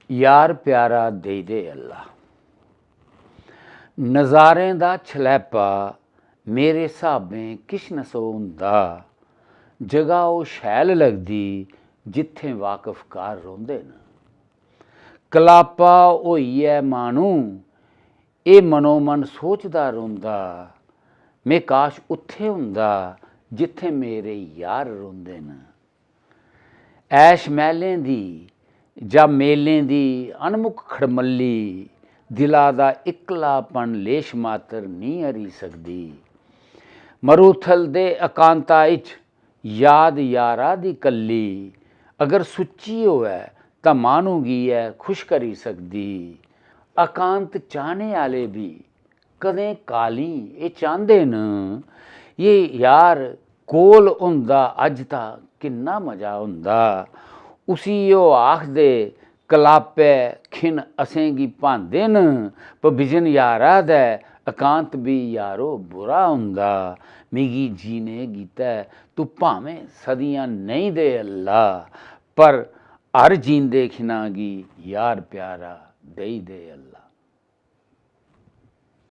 यार प्यारा दे दे अल्लाह। नज़ारें दा छलैपा मेरे स्हाबें किश न सो हुंदा, जगह ओह् शैल लगदी जित्थें वाकफकार रौंदे न। कलापा होइयै मानू एह् मनोमन सोचदा रौंदा, में काश उत्थे हुंदा जित्थें मेरे यार रौंदे न। ऐश महलें दी जां मेलें दी अनमुख खड़मल्ली दिला दा इकलापन लेश मात्र नहीं हरी सकदी। मरूथल दे एकांता इच याद यारा दी कल्ली अगर सुच्ची होऐ तां मानू गी ऐ खुश करी सकदी। एकांत चाहने आह्ले भी कदें काली एह् चांह्दे न, ये यार कोल होंदा अज्ज तां किन्ना मजा होंदा। उसी ओह् आखदे कलापै खिन असेंगी भांदे न, पर बिजन यारा दै एकांत भी यारो बुरा होंदा। मिगी जीने गितै तू भावें सदियां नेईं दे अल्लाह, पर हर जींदे खिना गी यार प्यारा देई दे अल्लाह।